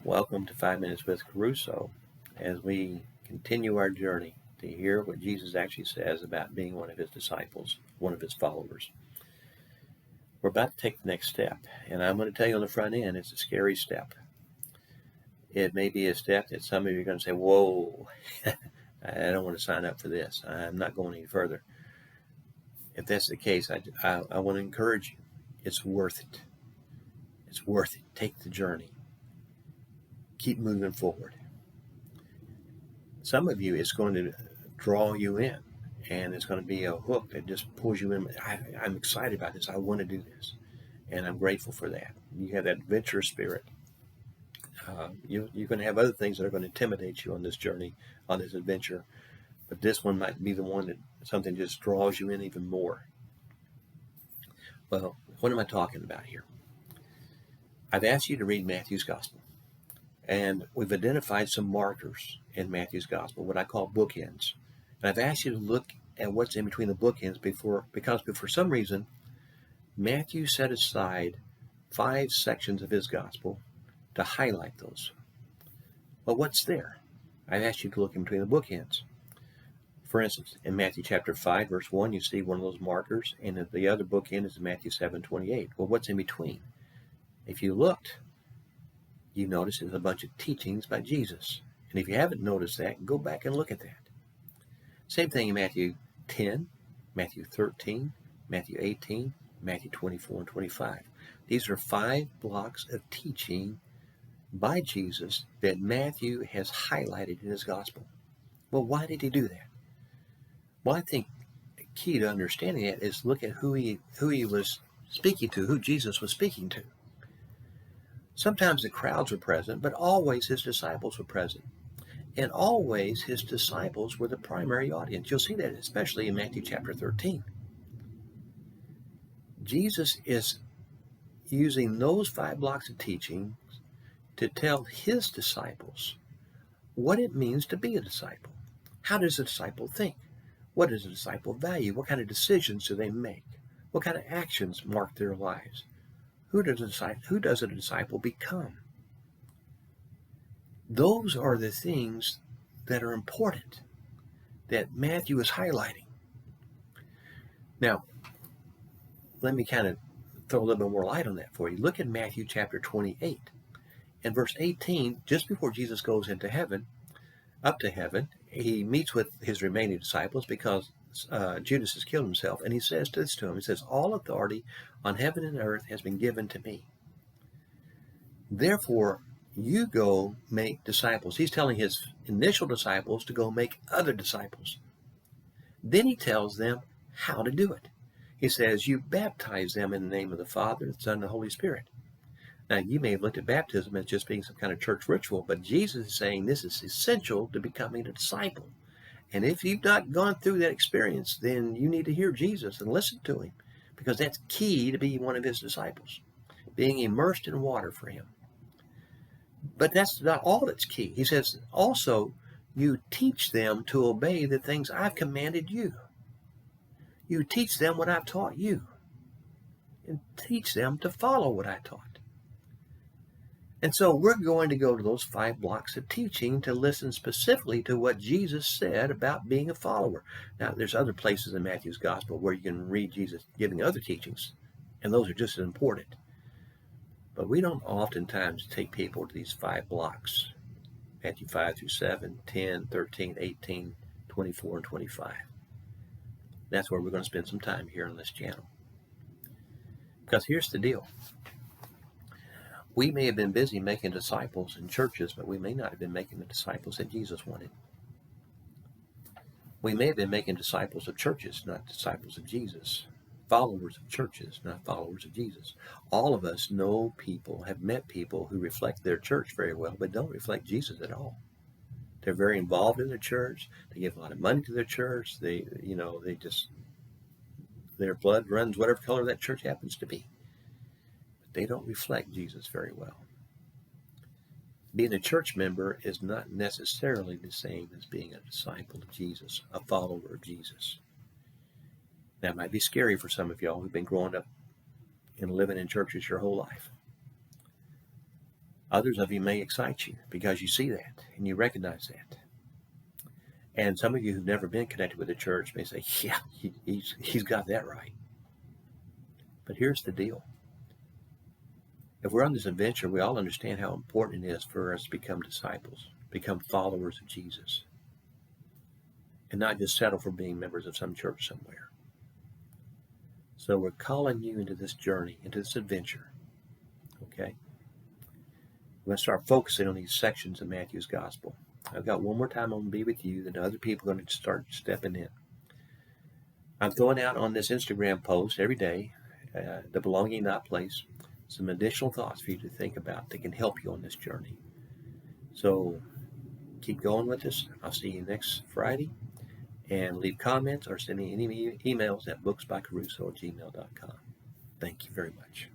Welcome to 5 Minutes with KeRusso as we continue our journey to hear what Jesus actually says about being one of his disciples, one of his followers. We're about to take the next step, and I'm going to tell you on the front end, it's a scary step. It may be a step that some of you are going to say, whoa, I don't want to sign up for this. I'm not going any further. If that's the case, I want to encourage you. It's worth it. It's worth it. Take the journey. Keep moving forward. Some of you, it's going to draw you in, and it's going to be a hook that just pulls you in. I'm excited about this. I want to do this, and I'm grateful for that. You have that adventurous spirit. You're going to have other things that are going to intimidate you on this journey, on this adventure, but this one might be the one that something just draws you in even more. Well, what am I talking about here? I've asked you to read Matthew's Gospel. And we've identified some markers in Matthew's Gospel, what I call bookends. And I've asked you to look at what's in between the bookends because for some reason, Matthew set aside 5 sections of his Gospel to highlight those. Well, what's there? I've asked you to look in between the bookends. For instance, in Matthew chapter 5, verse 1, you see one of those markers, and the other bookend is Matthew 7:28. Well, what's in between? If you looked, you notice there's a bunch of teachings by Jesus. And if you haven't noticed that, go back and look at that. Same thing in Matthew 10, Matthew 13, Matthew 18, Matthew 24 and 25. These are 5 blocks of teaching by Jesus that Matthew has highlighted in his gospel. Well, why did he do that? Well, I think the key to understanding that is look at who he was speaking to, who Jesus was speaking to. Sometimes the crowds were present, but always his disciples were present. And always his disciples were the primary audience. You'll see that especially in Matthew chapter 13. Jesus is using those 5 blocks of teaching to tell his disciples what it means to be a disciple. How does a disciple think? What does a disciple value? What kind of decisions do they make? What kind of actions mark their lives? Who does a disciple become? Those are the things that are important that Matthew is highlighting. Now, let me kind of throw a little bit more light on that for you. Look at Matthew chapter 28. In verse 18, just before Jesus goes into heaven, up to heaven, he meets with his remaining disciples because Judas has killed himself. And he says this to him. He says, all authority on heaven and earth has been given to me. Therefore, you go make disciples. He's telling his initial disciples to go make other disciples. Then he tells them how to do it. He says, you baptize them in the name of the Father, the Son, and the Holy Spirit. Now, you may have looked at baptism as just being some kind of church ritual, but Jesus is saying this is essential to becoming a disciple. And if you've not gone through that experience, then you need to hear Jesus and listen to him, because that's key to being one of his disciples, being immersed in water for him. But that's not all that's key. He says, also, you teach them to obey the things I've commanded you. You teach them what I've taught you, and teach them to follow what I taught. And so we're going to go to those 5 blocks of teaching to listen specifically to what Jesus said about being a follower. Now, there's other places in Matthew's Gospel where you can read Jesus giving other teachings, and those are just as important. But we don't oftentimes take people to these 5 blocks, Matthew 5 through 7, 10, 13, 18, 24, and 25. That's where we're going to spend some time here on this channel. Because here's the deal. We may have been busy making disciples in churches, but we may not have been making the disciples that Jesus wanted. We may have been making disciples of churches, not disciples of Jesus. Followers of churches, not followers of Jesus. All of us know people, have met people who reflect their church very well, but don't reflect Jesus at all. They're very involved in their church. They give a lot of money to their church. Their blood runs whatever color that church happens to be. They don't reflect Jesus very well. Being a church member is not necessarily the same as being a disciple of Jesus, a follower of Jesus. That might be scary for some of y'all who've been growing up and living in churches your whole life. Others of you may excite you because you see that and you recognize that. And some of you who've never been connected with the church may say, yeah, he's got that right. But here's the deal. If we're on this adventure, we all understand how important it is for us to become disciples, become followers of Jesus, and not just settle for being members of some church somewhere. So we're calling you into this journey, into this adventure, okay? We're going to start focusing on these sections of Matthew's Gospel. I've got one more time I'm going to be with you, then other people are going to start stepping in. I'm throwing out on this Instagram post every day, the belonging not place, some additional thoughts for you to think about that can help you on this journey. So keep going with us. I'll see you next Friday. And leave comments or send me any emails at booksbykerusso@gmail.com. Thank you very much.